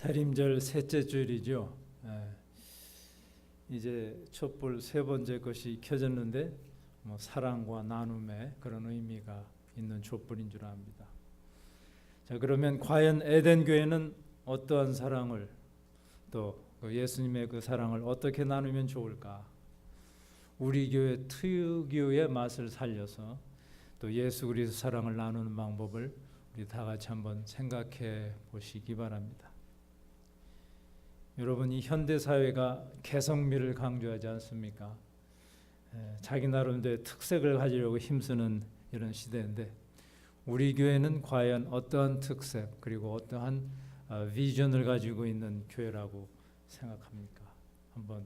대림절 셋째 주일이죠. 이제 촛불 세 번째 것이 켜졌는데 사랑과 나눔의 그런 의미가 있는 촛불인 줄 압니다. 자, 그러면 과연 에덴 교회는 어떠한 사랑을 또 예수님의 그 사랑을 어떻게 나누면 좋을까? 우리 교회 특유의 맛을 살려서 또 예수 그리스도 사랑을 나누는 방법을 우리 다 같이 한번 생각해 보시기 바랍니다. 여러분, 이 현대 사회가 개성미를 강조하지 않습니까? 자기 나름대로 특색을 가지려고 힘쓰는 이런 시대인데 우리 교회는 과연 어떠한 특색 그리고 어떠한 비전을 가지고 있는 교회라고 생각합니까? 한번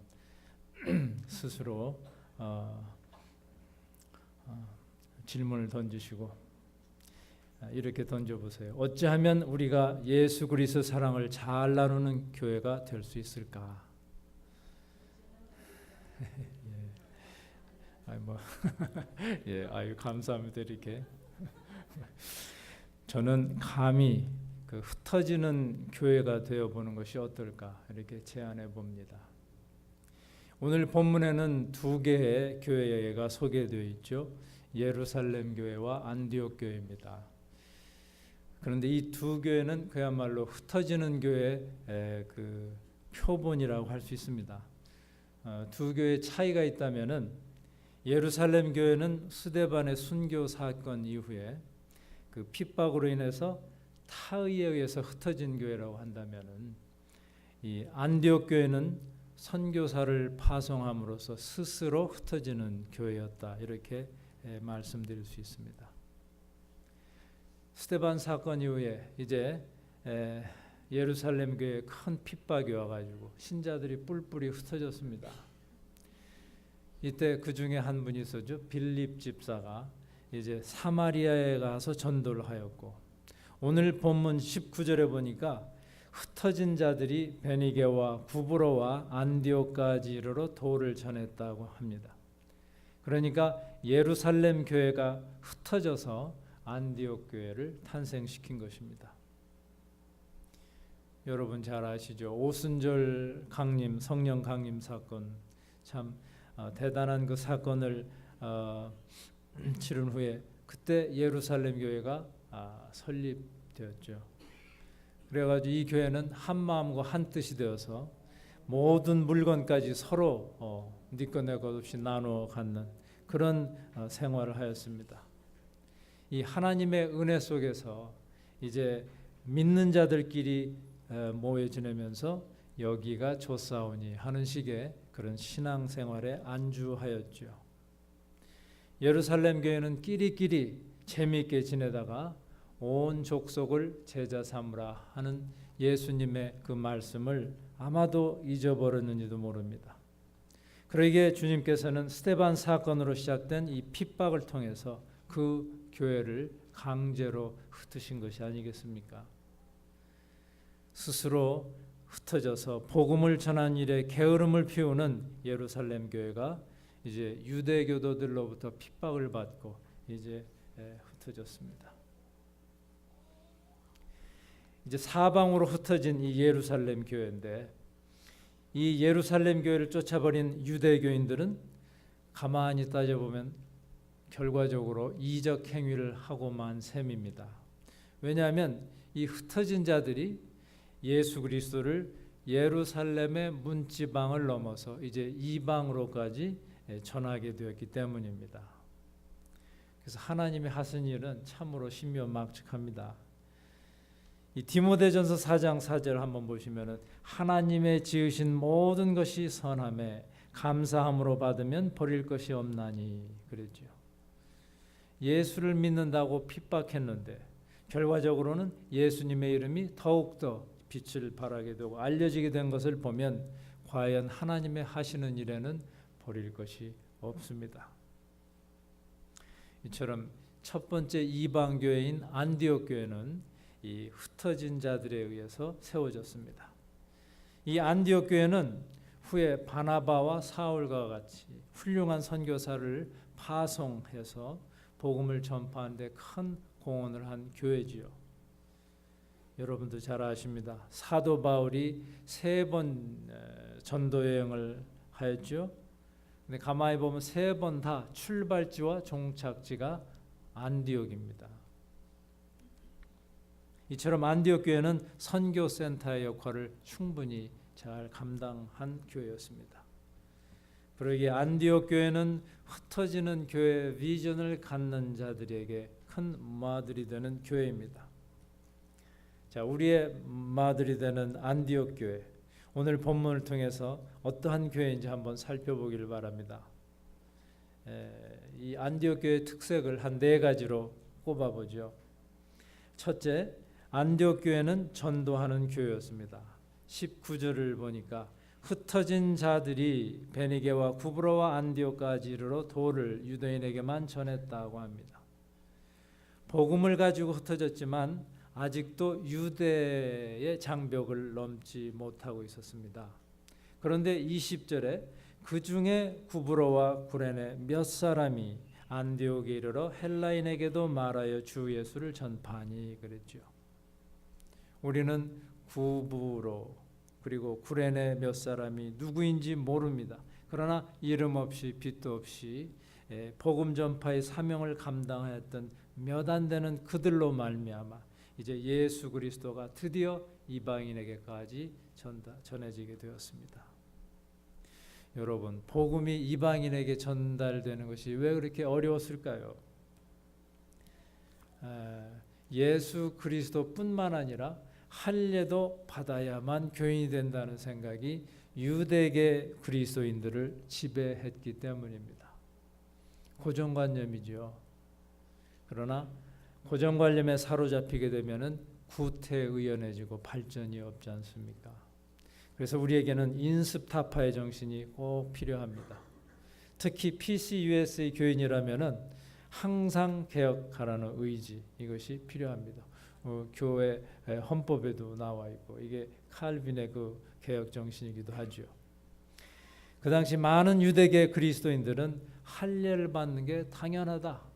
스스로 질문을 던지시고 이렇게 던져보세요. 어찌하면 우리가 예수 그리스도 사랑을 잘 나누는 교회가 될 수 있을까? 감사합니다. 이렇게 저는 감히 그 흩어지는 교회가 되어 보는 것이 어떨까 이렇게 제안해 봅니다. 오늘 본문에는 두 개의 교회가 소개되어 있죠. 예루살렘 교회와 안디옥 교회입니다. 그런데 이 두 교회는 그야말로 흩어지는 교회의 그 표본이라고 할 수 있습니다. 두 교회의 차이가 있다면은 예루살렘 교회는 스데반의 순교 사건 이후에 그 핍박으로 인해서 타의에 의해서 흩어진 교회라고 한다면은 이 안디옥 교회는 선교사를 파송함으로써 스스로 흩어지는 교회였다. 이렇게 말씀드릴 수 있습니다. 스데반 사건 이후에 이제 예루살렘 교회에 큰 핍박이 와가지고 신자들이 뿔뿔이 흩어졌습니다. 이때 그 중에 한 분이 있었죠. 빌립 집사가 이제 사마리아에 가서 전도를 하였고 오늘 본문 19절에 보니까 흩어진 자들이 베니게와 구브로와 안디옥까지 이르러 도를 전했다고 합니다. 그러니까 예루살렘 교회가 흩어져서 안디옥 교회를 탄생시킨 것입니다. 여러분 잘 아시죠? 오순절 강림, 성령 강림 사건 참 대단한 그 사건을 치른 후에 그때 예루살렘 교회가 설립되었죠. 그래가지고 이 교회는 한 마음과 한 뜻이 되어서 모든 물건까지 서로 네 것 내 것 없이 나누어 갖는 그런 생활을 하였습니다. 이 하나님의 은혜 속에서 이제 믿는 자들끼리 모여 지내면서 여기가 좋사오니 하는 식의 그런 신앙생활에 안주하였죠. 예루살렘 교회는 끼리끼리 재미있게 지내다가 온 족속을 제자 삼으라 하는 예수님의 그 말씀을 아마도 잊어버렸는지도 모릅니다. 그러기에 주님께서는 스데반 사건으로 시작된 이 핍박을 통해서 그 교회를 강제로 흩으신 것이 아니겠습니까? 스스로 흩어져서 복음을 전한 일에 게으름을 피우는 예루살렘 교회가 이제 유대교도들로부터 핍박을 받고 이제 흩어졌습니다. 이제 사방으로 흩어진 이 예루살렘 교회인데 이 예루살렘 교회를 쫓아버린 유대교인들은 가만히 따져보면 결과적으로 이적 행위를 하고 만 셈입니다. 왜냐하면 이 흩어진 자들이 예수 그리스도를 예루살렘의 문지방을 넘어서 이제 이방으로까지 전하게 되었기 때문입니다. 그래서 하나님이 하신 일은 참으로 신묘막측합니다. 이 디모데전서 4장 4절 한번 보시면은 하나님의 지으신 모든 것이 선함에 감사함으로 받으면 버릴 것이 없나니 그랬죠. 예수를 믿는다고 핍박했는데 결과적으로는 예수님의 이름이 더욱더 빛을 발하게 되고 알려지게 된 것을 보면 과연 하나님의 하시는 일에는 버릴 것이 없습니다. 이처럼 첫 번째 이방 교회인 안디옥 교회는 이 흩어진 자들에 의해서 세워졌습니다. 이 안디옥 교회는 후에 바나바와 사울과 같이 훌륭한 선교사를 파송해서 복음을 전파하는 데 큰 공헌을 한 교회지요. 여러분도 잘 아십니다. 사도 바울이 3번 전도 여행을 하였죠. 근데 가만히 보면 3번 다 출발지와 종착지가 안디옥입니다. 이처럼 안디옥 교회는 선교 센터의 역할을 충분히 잘 감당한 교회였습니다. 그러기에 안디옥 교회는 흩어지는 교회 비전을 갖는 자들에게 큰 모델이 되는 교회입니다. 자, 우리의 모델이 되는 안디옥 교회, 오늘 본문을 통해서 어떠한 교회인지 한번 살펴보길 바랍니다. 이 안디옥 교회의 특색을 한 4가지로 꼽아보죠. 첫째, 안디옥 교회는 전도하는 교회였습니다. 19절을 보니까 흩어진 자들이 베니게와 구브로와 안디옥까지 이르러 도를 유대인에게만 전했다고 합니다. 복음을 가지고 흩어졌지만 아직도 유대의 장벽을 넘지 못하고 있었습니다. 그런데 20절에 그 중에 구브로와 구레네 몇 사람이 안디옥에 이르러 헬라인에게도 말하여 주 예수를 전파하니 그랬죠. 우리는 구브로 그리고 구레네 몇 사람이 누구인지 모릅니다. 그러나 이름 없이 빛도 없이 복음 전파의 사명을 감당하였던 몇 안 되는 그들로 말미암아 이제 예수 그리스도가 드디어 이방인에게까지 전해지게 되었습니다. 여러분, 복음이 이방인에게 전달되는 것이 왜 그렇게 어려웠을까요? 예수 그리스도뿐만 아니라 할례도 받아야만 교인이 된다는 생각이 유대계 그리스도인들을 지배했기 때문입니다. 고정관념이죠. 그러나 고정관념에 사로잡히게 되면은 구태의연해지고 발전이 없지 않습니까? 그래서 우리에게는 인습타파의 정신이 꼭 필요합니다. 특히 PCUS의 교인이라면은 항상 개혁하라는 의지, 이것이 필요합니다. 교회 헌법에도 나와 있고 이게 칼빈의 그 개혁 정신이기도 하죠. 그 당시 많은 유대계 그리스도인들은 할례를 받는 게 당연하다,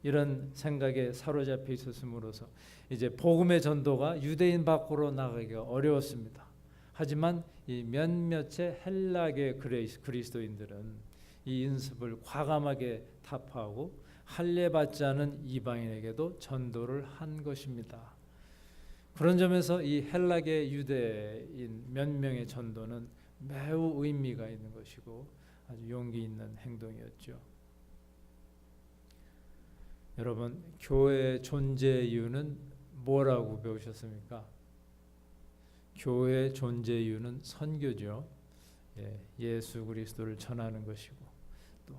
이런 생각에 사로잡혀 있었음으로써 이제 복음의 전도가 유대인 밖으로 나가기가 어려웠습니다. 하지만 이 몇몇의 헬라계 그리스도인들은 이 인습을 과감하게 타파하고 할례 받지 않은 이방인에게도 전도를 한 것입니다. 그런 점에서 이 헬라계 유대인 몇 명의 전도는 매우 의미가 있는 것이고 아주 용기 있는 행동이었죠. 여러분, 교회의 존재 이유는 뭐라고 배우셨습니까? 교회의 존재 이유는 선교죠. 예수 그리스도를 전하는 것이고, 또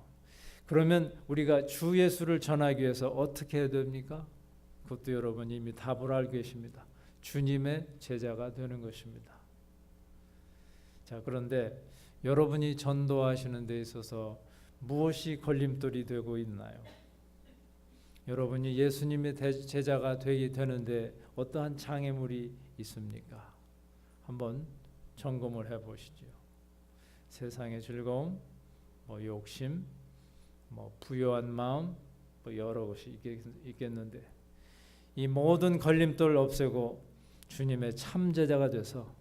그러면 우리가 주 예수를 전하기 위해서 어떻게 해야 됩니까? 그것도 여러분 이미 답을 알고 계십니다. 주님의 제자가 되는 것입니다. 자, 그런데 여러분이 전도하시는 데 있어서 무엇이 걸림돌이 되고 있나요? 여러분이 예수님의 제자가 되는데 어떠한 장애물이 있습니까? 한번 점검을 해보시죠. 세상의 즐거움, 욕심, 부요한 마음, 여러 것이 있겠는데 이 모든 걸림돌을 없애고 주님의 참 제자가 돼서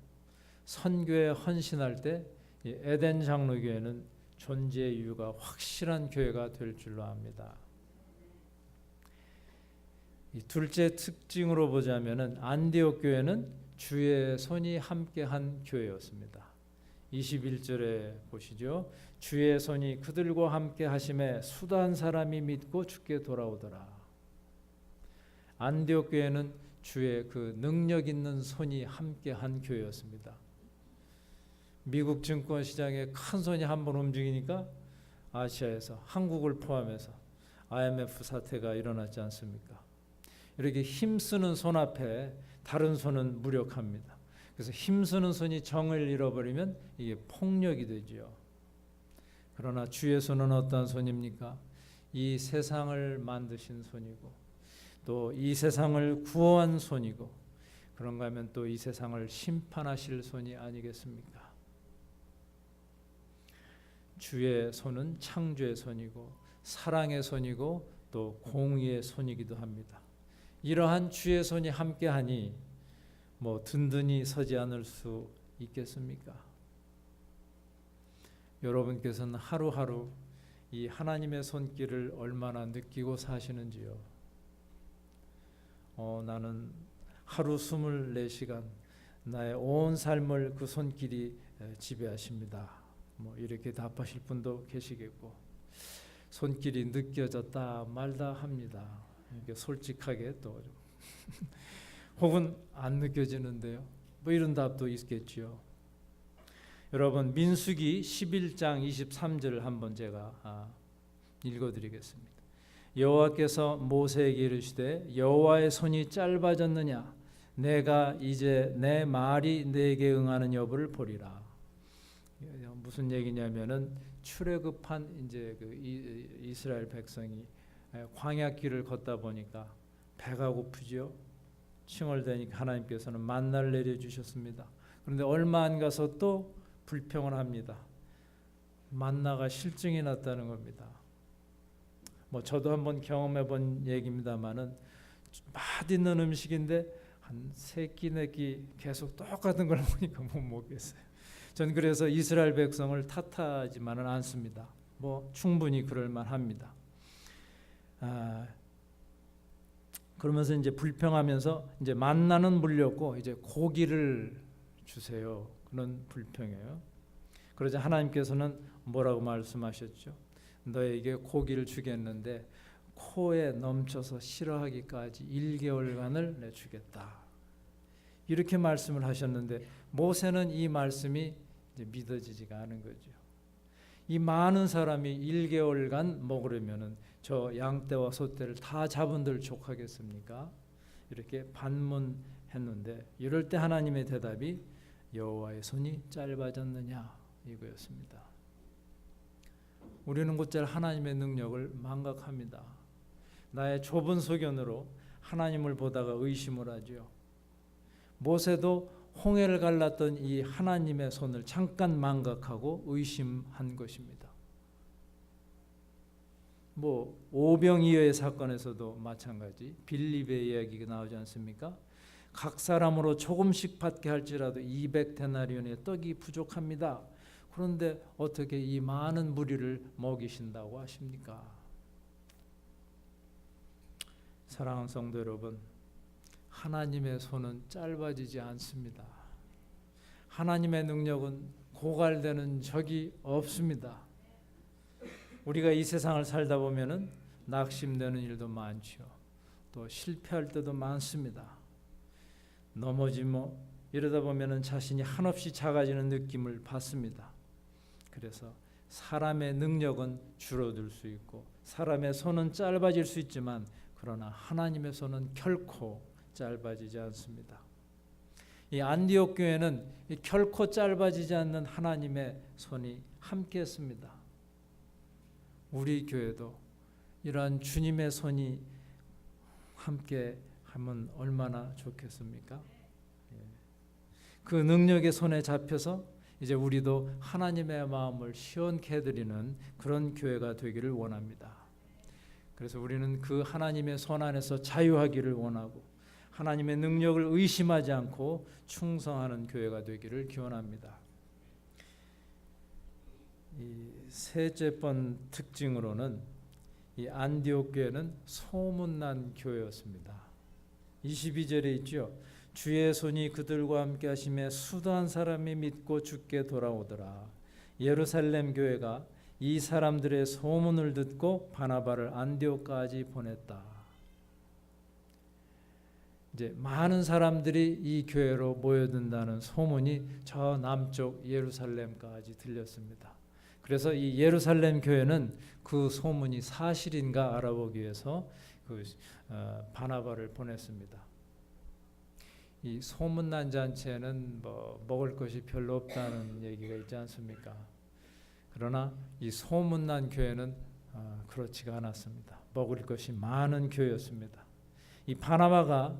선교에 헌신할 때 이 에덴 장로교회는 존재 이유가 확실한 교회가 될 줄로 압니다. 이 둘째 특징으로 보자면은 안디옥 교회는 주의 손이 함께한 교회였습니다. 21절에 보시죠. 주의 손이 그들과 함께 하심에 수단 사람이 믿고 주께 돌아오더라. 안디옥 교회는 주의 그 능력 있는 손이 함께한 교회였습니다. 미국 증권 시장에 큰 손이 한번 움직이니까 아시아에서 한국을 포함해서 IMF 사태가 일어났지 않습니까? 이렇게 힘쓰는 손 앞에 다른 손은 무력합니다. 그래서 힘쓰는 손이 정을 잃어버리면 이게 폭력이 되죠. 그러나 주의 손은 어떠한 손입니까? 이 세상을 만드신 손이고 또 이 세상을 구원한 손이고 그런가 하면 또 이 세상을 심판하실 손이 아니겠습니까? 주의 손은 창조의 손이고 사랑의 손이고 또 공의의 손이기도 합니다. 이러한 주의 손이 함께하니 뭐 든든히 서지 않을 수 있겠습니까? 여러분께서는 하루하루 이 하나님의 손길을 얼마나 느끼고 사시는지요? 나는 하루 24시간 나의 온 삶을 그 손길이 지배하십니다. 뭐 이렇게 답하실 분도 계시겠고, 손길이 느껴졌다 말다 합니다. 이게 솔직하게 또 혹은 안 느껴지는데요. 뭐 이런 답도 있겠지요. 여러분, 민수기 11장 23절을 한번 제가 읽어드리겠습니다. 여호와께서 모세에게 이르시되 여호와의 손이 짧아졌느냐? 내가 이제 내 말이 내게 응하는 여부를 보리라. 무슨 얘기냐면은 출애굽한 이제 그 이스라엘 백성이 광야길을 걷다 보니까 배가 고프지요. 칭얼대니까 하나님께서는 만나를 내려 주셨습니다. 그런데 얼마 안 가서 또 불평을 합니다. 만나가 실증이 났다는 겁니다. 뭐 저도 한번 경험해 본 얘기입니다만은 맛있는 음식인데 한 세 끼 네 끼 계속 똑같은 걸 먹으니까 못 먹겠어요. 전 그래서 이스라엘 백성을 탓하지만은 않습니다. 뭐 충분히 그럴 만합니다. 그러면서 이제 불평하면서 이제 만나는 물렸고 이제 고기를 주세요. 그런 불평이에요. 그러자 하나님께서는 뭐라고 말씀하셨죠? 너에게 고기를 주겠는데 코에 넘쳐서 싫어하기까지 1개월간을 내주겠다. 이렇게 말씀을 하셨는데 모세는 이 말씀이 이제 믿어지지가 않은 거죠. 이 많은 사람이 1개월간 먹으려면은 저 양떼와 소떼를 다 잡은들 족하겠습니까? 이렇게 반문했는데 이럴 때 하나님의 대답이 여호와의 손이 짧아졌느냐 이거였습니다. 우리는 곧잘 하나님의 능력을 망각합니다. 나의 좁은 소견으로 하나님을 보다가 의심을 하죠. 모세도 홍해를 갈랐던 이 하나님의 손을 잠깐 망각하고 의심한 것입니다. 뭐 오병이어의 사건에서도 마찬가지 빌립의 이야기가 나오지 않습니까? 각 사람으로 조금씩 받게 할지라도 200데나리온의 떡이 부족합니다. 그런데 어떻게 이 많은 무리를 먹이신다고 하십니까? 사랑하는 성도 여러분, 하나님의 손은 짧아지지 않습니다. 하나님의 능력은 고갈되는 적이 없습니다. 우리가 이 세상을 살다 보면은 낙심되는 일도 많죠. 또 실패할 때도 많습니다. 넘어지고 이러다 보면은 자신이 한없이 작아지는 느낌을 받습니다. 그래서 사람의 능력은 줄어들 수 있고 사람의 손은 짧아질 수 있지만 그러나 하나님의 손은 결코 짧아지지 않습니다. 이 안디옥 교회는 결코 짧아지지 않는 하나님의 손이 함께했습니다. 우리 교회도 이러한 주님의 손이 함께하면 얼마나 좋겠습니까? 그 능력의 손에 잡혀서 이제 우리도 하나님의 마음을 시원케 해드리는 그런 교회가 되기를 원합니다. 그래서 우리는 그 하나님의 손 안에서 자유하기를 원하고 하나님의 능력을 의심하지 않고 충성하는 교회가 되기를 기원합니다. 이 셋째 번 특징으로는 이 안디옥 교회는 소문난 교회였습니다. 22절에 있죠. 주의 손이 그들과 함께 하심에 수도한 사람이 믿고 주께 돌아오더라. 예루살렘 교회가 이 사람들의 소문을 듣고 바나바를 안디옥까지 보냈다. 이제 많은 사람들이 이 교회로 모여든다는 소문이 저 남쪽 예루살렘까지 들렸습니다. 그래서 이 예루살렘 교회는 그 소문이 사실인가 알아보기 위해서 바나바를 보냈습니다. 이 소문난 잔치에는 뭐 먹을 것이 별로 없다는 얘기가 있지 않습니까? 그러나 이 소문난 교회는 그렇지가 않았습니다. 먹을 것이 많은 교회였습니다. 이 바나바가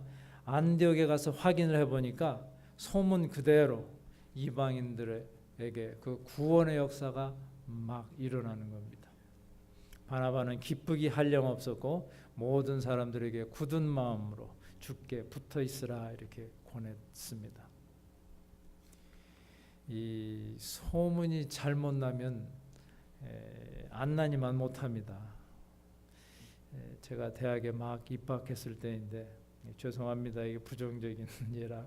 안디옥에 가서 확인을 해보니까 소문 그대로 이방인들에게 그 구원의 역사가 막 일어나는 겁니다. 바나바는 기쁘기 한량 없었고 모든 사람들에게 굳은 마음으로 주께 붙어 있으라 이렇게 권했습니다. 이 소문이 잘못 나면 안나니만 못합니다. 제가 대학에 막 입학했을 때인데, 죄송합니다. 이게 부정적인 예라.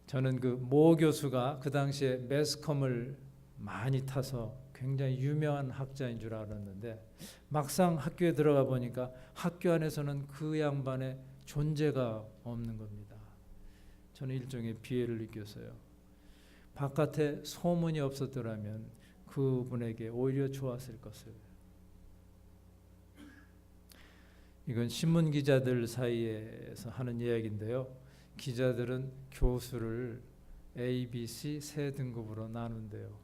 저는 그 모 교수가 그 당시에 매스컴을 많이 타서 굉장히 유명한 학자인 줄 알았는데, 막상 학교에 들어가 보니까 학교 안에서는 그 양반의 존재가 없는 겁니다. 저는 일종의 비애를 느꼈어요. 바깥에 소문이 없었더라면 그분에게 오히려 좋았을 것을. 이건 신문 기자들 사이에서 하는 이야기인데요. 기자들은 교수를 A, B, C 세 등급으로 나눈대요.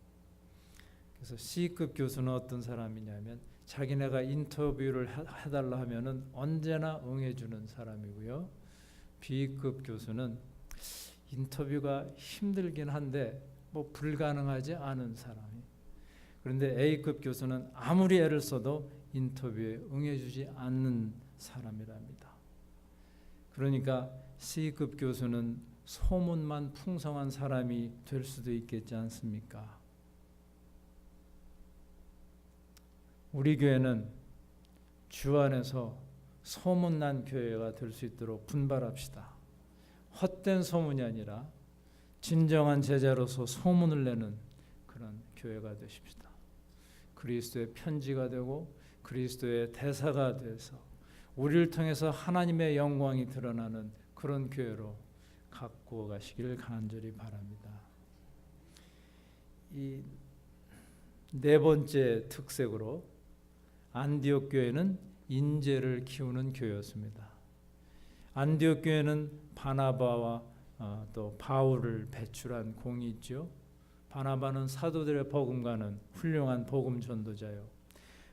그래서 C급 교수는 어떤 사람이냐면 자기네가 인터뷰를 해달라 하면은 언제나 응해주는 사람이고요. B급 교수는 인터뷰가 힘들긴 한데 뭐 불가능하지 않은 사람이. 그런데 A급 교수는 아무리 애를 써도 인터뷰에 응해주지 않는 사람이랍니다. 그러니까 C급 교수는 소문만 풍성한 사람이 될 수도 있겠지 않습니까? 우리 교회는 주 안에서 소문난 교회가 될 수 있도록 분발합시다. 헛된 소문이 아니라 진정한 제자로서 소문을 내는 그런 교회가 되십시다. 그리스도의 편지가 되고 그리스도의 대사가 돼서 우리를 통해서 하나님의 영광이 드러나는 그런 교회로 갖고 가시기를 간절히 바랍니다. 이 네 번째 특색으로 안디옥 교회는 인재를 키우는 교회였습니다. 안디옥 교회는 바나바와 또 바울을 배출한 공이 있죠. 바나바는 사도들의 버금가는 훌륭한 복음 전도자요.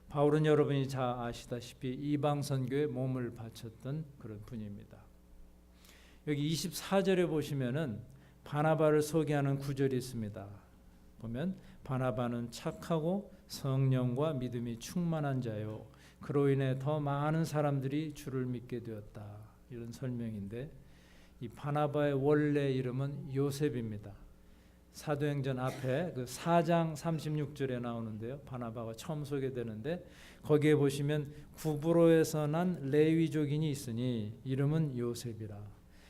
바울은 여러분이 잘 아시다시피 이방 선교에 몸을 바쳤던 그런 분입니다. 여기 24절에 보시면은 바나바를 소개하는 구절이 있습니다. 보면 바나바는 착하고 성령과 믿음이 충만한 자요. 그로 인해 더 많은 사람들이 주를 믿게 되었다. 이런 설명인데, 이 바나바의 원래 이름은 요셉입니다. 사도행전 앞에 그 4장 36절에 나오는데요. 바나바가 처음 소개되는데 거기에 보시면 구브로에서 난 레위족인이 있으니 이름은 요셉이라.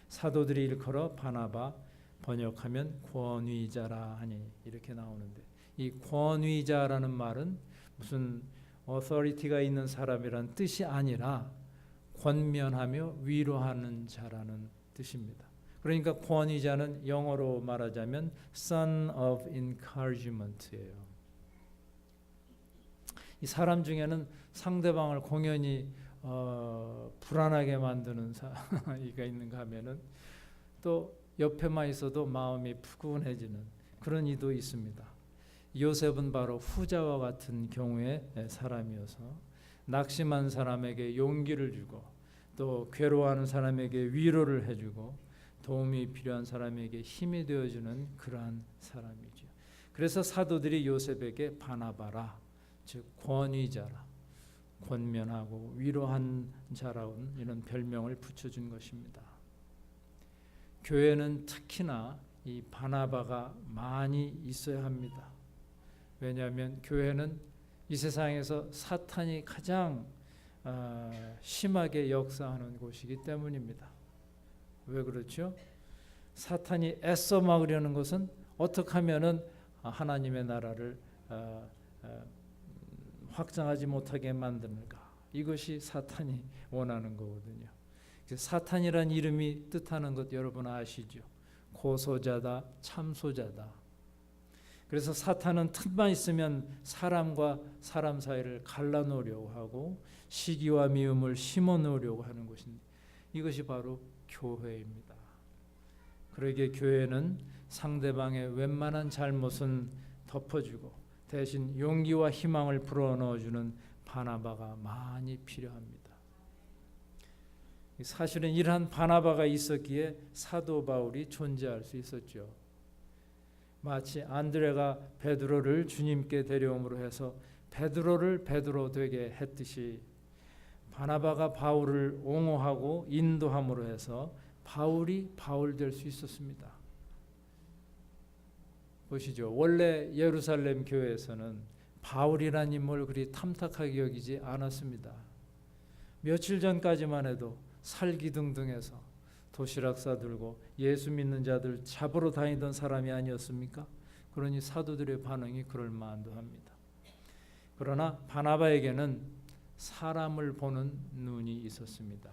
사도들이 일컬어 바나바, 번역하면 권위자라 하니 이렇게 나오는데, 이 권위자라는 말은 무슨 어서리티가 있는 사람이란 뜻이 아니라 권면하며 위로하는 자라는 뜻입니다. 그러니까 권위자는 영어로 말하자면 son of encouragement예요. 이 사람 중에는 상대방을 공연히 불안하게 만드는 사이가 있는가 하면은 또 옆에만 있어도 마음이 푸근해지는 그런 이도 있습니다. 요셉은 바로 후자와 같은 경우의 사람이어서 낙심한 사람에게 용기를 주고 또 괴로워하는 사람에게 위로를 해주고 도움이 필요한 사람에게 힘이 되어주는 그러한 사람이죠. 그래서 사도들이 요셉에게 바나바라, 즉 권위자라, 권면하고 위로한 자라는 이런 별명을 붙여준 것입니다. 교회는 특히나 이 바나바가 많이 있어야 합니다. 왜냐하면 교회는 이 세상에서 사탄이 가장 심하게 역사하는 곳이기 때문입니다. 왜 그렇죠? 사탄이 애써 막으려는 것은 어떻게 하면은 하나님의 나라를 확장하지 못하게 만드는가? 이것이 사탄이 원하는 거거든요. 사탄이란 이름이 뜻하는 것 여러분 아시죠? 고소자다, 참소자다. 그래서 사탄은 틈만 있으면 사람과 사람 사이를 갈라놓으려고 하고 시기와 미움을 심어놓으려고 하는 것인데, 이것이 바로 교회입니다. 그러기에 교회는 상대방의 웬만한 잘못은 덮어주고 대신 용기와 희망을 불어넣어주는 바나바가 많이 필요합니다. 사실은 이러한 바나바가 있었기에 사도 바울이 존재할 수 있었죠. 마치 안드레가 베드로를 주님께 데려옴으로 해서 베드로를 베드로 되게 했듯이 바나바가 바울을 옹호하고 인도함으로 해서 바울이 바울 될 수 있었습니다. 보시죠. 원래 예루살렘 교회에서는 바울이라는 인물을 그리 탐탁하게 여기지 않았습니다. 며칠 전까지만 해도 살기등등해서 도시락 싸들고 예수 믿는 자들 잡으러 다니던 사람이 아니었습니까? 그러니 사도들의 반응이 그럴 만도 합니다. 그러나 바나바에게는 사람을 보는 눈이 있었습니다.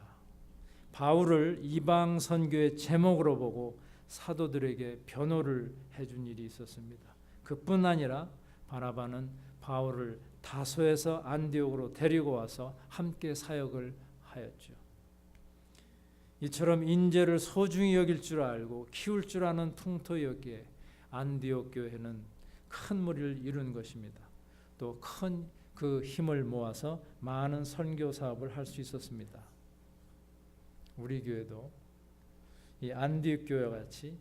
바울을 이방 선교의 제목으로 보고 사도들에게 변호를 해준 일이 있었습니다. 그뿐 아니라 바나바는 바울을 다소에서 안디옥으로 데리고 와서 함께 사역을 하였죠. 이처럼 인재를 소중히 여길 줄 알고 키울 줄 아는 풍토였기에 안디옥 교회는 큰 무리를 이룬 것입니다. 또 큰 그 힘을 모아서 많은 선교 사업을 할 수 있었습니다. 우리 교회도 이 안디옥 교회 같이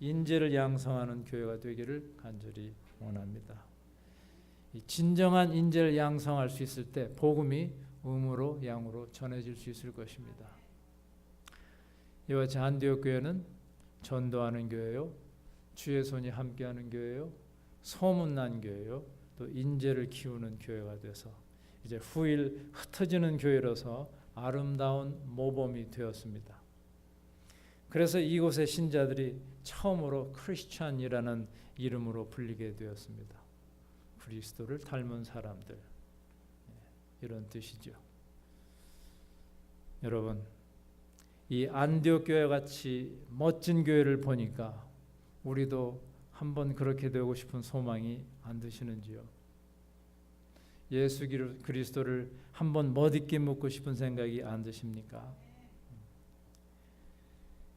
인재를 양성하는 교회가 되기를 간절히 원합니다. 이 진정한 인재를 양성할 수 있을 때 복음이 음으로 양으로 전해질 수 있을 것입니다. 이와 같이 안디옥 교회는 전도하는 교회요, 주의 손이 함께하는 교회요, 소문난 교회요, 또 인재를 키우는 교회가 돼서 이제 후일 흩어지는 교회로서 아름다운 모범이 되었습니다. 그래서 이곳의 신자들이 처음으로 크리스찬이라는 이름으로 불리게 되었습니다. 그리스도를 닮은 사람들, 이런 뜻이죠. 여러분, 이 안디옥 교회 같이 멋진 교회를 보니까 우리도 한번 그렇게 되고 싶은 소망이 안 드시는지요? 예수 그리스도를 한번 멋있게 묻고 싶은 생각이 안 드십니까?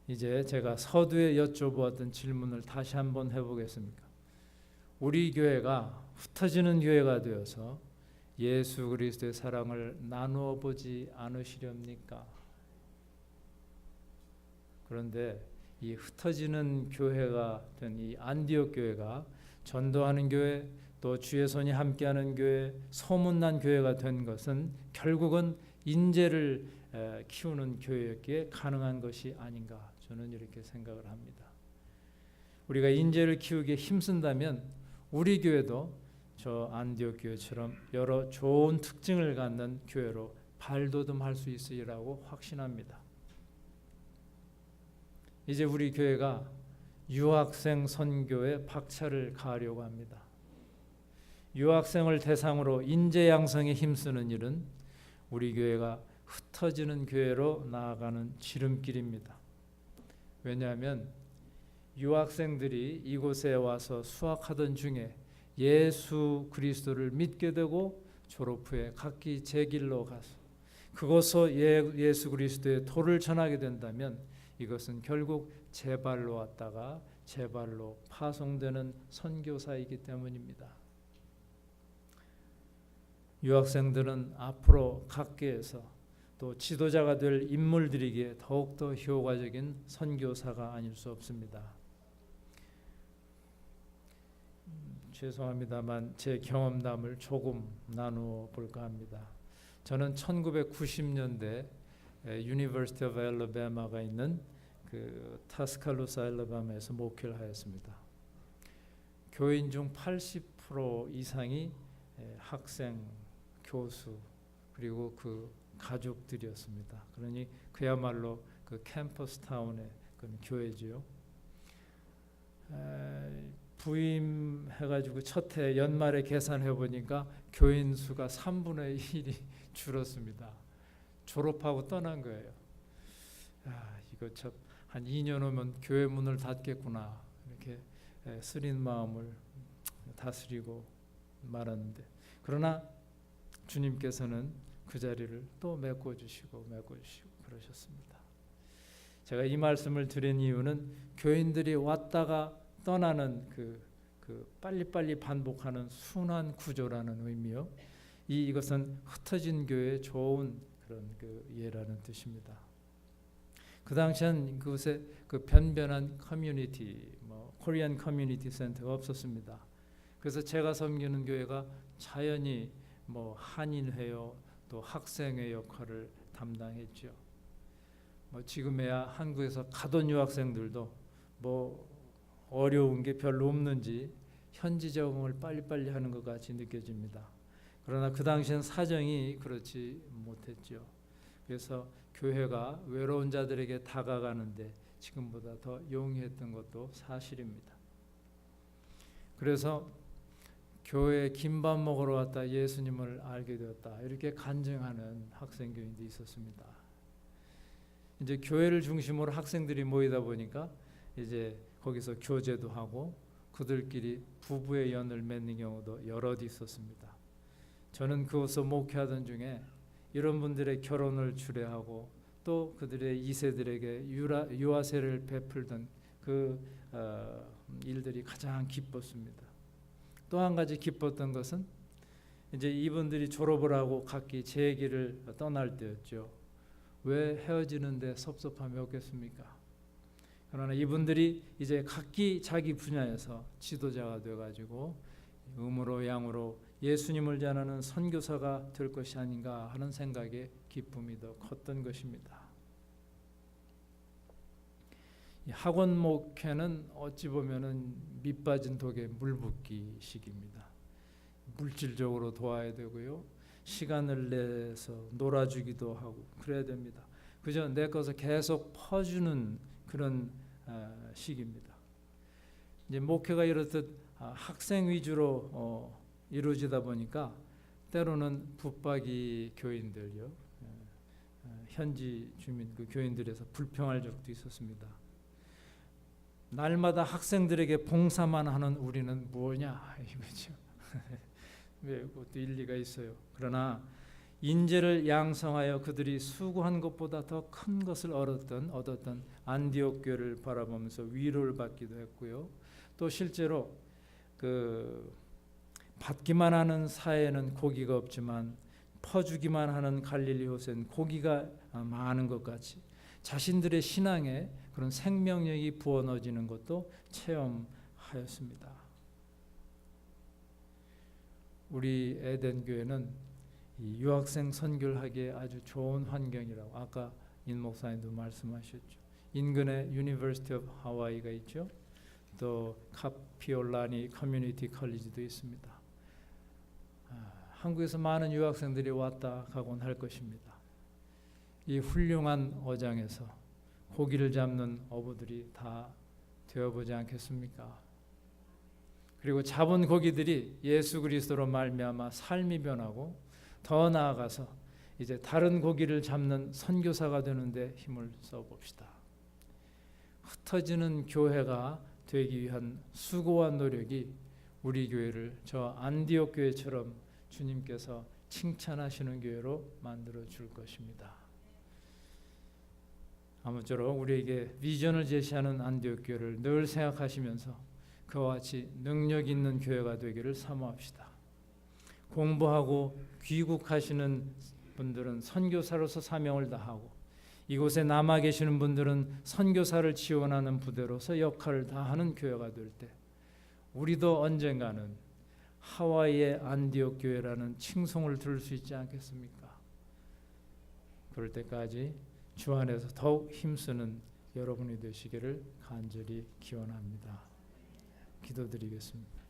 이제 제가 서두에 여쭤보았던 질문을 다시 한번 해보겠습니다. 우리 교회가 흩어지는 교회가 되어서 예수 그리스도의 사랑을 나누어 보지 않으시렵니까? 그런데 이 흩어지는 교회가 된 이 안디옥 교회가 전도하는 교회, 또 주의 손이 함께하는 교회, 소문난 교회가 된 것은 결국은 인재를 키우는 교회였기에 가능한 것이 아닌가, 저는 이렇게 생각을 합니다. 우리가 인재를 키우기에 힘쓴다면 우리 교회도 저 안디옥 교회처럼 여러 좋은 특징을 갖는 교회로 발돋움할 수 있으리라고 확신합니다. 이제 우리 교회가 유학생 선교에 박차를 가하려고 합니다. 유학생을 대상으로 인재 양성에 힘쓰는 일은 우리 교회가 흩어지는 교회로 나아가는 지름길입니다. 왜냐하면 유학생들이 이곳에 와서 수학하던 중에 예수 그리스도를 믿게 되고 졸업 후에 각기 제 길로 가서 그곳서 예수 그리스도의 도를 전하게 된다면 이것은 결국 제 발로 왔다가 제 발로 파송되는 선교사이기 때문입니다. 유학생들은 앞으로 각계에서 또 지도자가 될 인물들에게 더욱더 효과적인 선교사가 아닐 수 없습니다. 죄송합니다만 제 경험담을 조금 나누어 볼까 합니다. 저는 1990년대 유니버시티 오브 알라바마가 있는 그 타스칼루사 알라바마에서 목회를 하였습니다. 교인 중 80% 이상이 학생, 교수 그리고 그 가족들이었습니다. 그러니 그야말로 그 캠퍼스 타운의 그런 교회지요. 부임해가지고 첫 해 연말에 계산해 보니까 교인 수가 3분의 1이 줄었습니다. 졸업하고 떠난 거예요. 이거 참 한 2년 오면 교회 문을 닫겠구나 이렇게 쓰린 마음을 다스리고 말았는데, 그러나 주님께서는 그 자리를 또 메꿔주시고 그러셨습니다. 제가 이 말씀을 드린 이유는 교인들이 왔다가 떠나는 그 빨리빨리 반복하는 순환 구조라는 의미요. 이것은 흩어진 교회의 좋은 그런 그 예라는 뜻입니다. 그 당시엔 그곳에 그 변변한 커뮤니티, 코리안 커뮤니티 센터가 없었습니다. 그래서 제가 섬기는 교회가 자연히 뭐 한인회요, 또 학생회 역할을 담당했죠. 뭐 지금에야 한국에서 가던 유학생들도 뭐 어려운 게 별로 없는지 현지 적응을 빨리빨리 하는 것 같이 느껴집니다. 그러나 그 당시엔 사정이 그렇지 못했죠. 그래서 교회가 외로운 자들에게 다가가는데 지금보다 더 용이했던 것도 사실입니다. 그래서 교회에 김밥 먹으러 왔다 예수님을 알게 되었다 이렇게 간증하는 학생교인도 있었습니다. 이제 교회를 중심으로 학생들이 모이다 보니까 이제 거기서 교제도 하고 그들끼리 부부의 연을 맺는 경우도 여럿 있었습니다. 저는 그곳에서 목회하던 중에 이런 분들의 결혼을 주례하고 또 그들의 2세들에게 유아세를 베풀던 그 일들이 가장 기뻤습니다. 또 한 가지 기뻤던 것은 이제 이분들이 졸업을 하고 각기 제 길을 떠날 때였죠. 왜 헤어지는데 섭섭함이 없겠습니까? 그러나 이분들이 이제 각기 자기 분야에서 지도자가 되어가지고 음으로 양으로 예수님을 전하는 선교사가 될 것이 아닌가 하는 생각에 기쁨이 더 컸던 것입니다. 이 학원 목회는 어찌 보면은 밑빠진 독에 물 붓기식입니다. 물질적으로 도와야 되고요, 시간을 내서 놀아주기도 하고 그래야 됩니다. 그저 내 것을 계속 퍼주는 그런 식입니다. 이제 목회가 이렇듯 학생 위주로 이루어지다 보니까 때로는 붙박이 교인들요, 현지 주민 그 교인들에서 불평할 적도 있었습니다. 날마다 학생들에게 봉사만 하는 우리는 뭐냐 이거죠. 왜 그것도 일리가 있어요. 그러나 인재를 양성하여 그들이 수고한 것보다 더 큰 것을 얻었던 안디옥 교회를 바라보면서 위로를 받기도 했고요. 또 실제로 그 받기만 하는 사회는 고기가 없지만 퍼주기만 하는 갈릴리 호수엔 고기가 많은 것 같이 자신들의 신앙에 그런 생명력이 부어넣어지는 것도 체험하였습니다. 우리 에덴 교회는 이 유학생 선교를 하기에 아주 좋은 환경이라고 아까 인 목사님도 말씀하셨죠. 인근에 유니버시티 오브 하와이가 있죠. 또 카피올라니 커뮤니티 컬리지도 있습니다. 한국에서 많은 유학생들이 왔다 가곤 할 것입니다. 이 훌륭한 어장에서 고기를 잡는 어부들이 다 되어보지 않겠습니까? 그리고 잡은 고기들이 예수 그리스도로 말미암아 삶이 변하고 더 나아가서 이제 다른 고기를 잡는 선교사가 되는데 힘을 써봅시다. 흩어지는 교회가 되기 위한 수고와 노력이 우리 교회를 저 안디옥 교회처럼 주님께서 칭찬하시는 교회로 만들어 줄 것입니다. 아무쪼록 우리에게 비전을 제시하는 안디옥 교회를 늘 생각하시면서 그와 같이 능력 있는 교회가 되기를 사모합시다. 공부하고 귀국하시는 분들은 선교사로서 사명을 다하고 이곳에 남아 계시는 분들은 선교사를 지원하는 부대로서 역할을 다하는 교회가 될 때 우리도 언젠가는 하와이의 안디옥 교회라는 칭송을 들을 수 있지 않겠습니까? 그럴 때까지 주 안에서 더욱 힘쓰는 여러분이 되시기를 간절히 기원합니다. 기도드리겠습니다.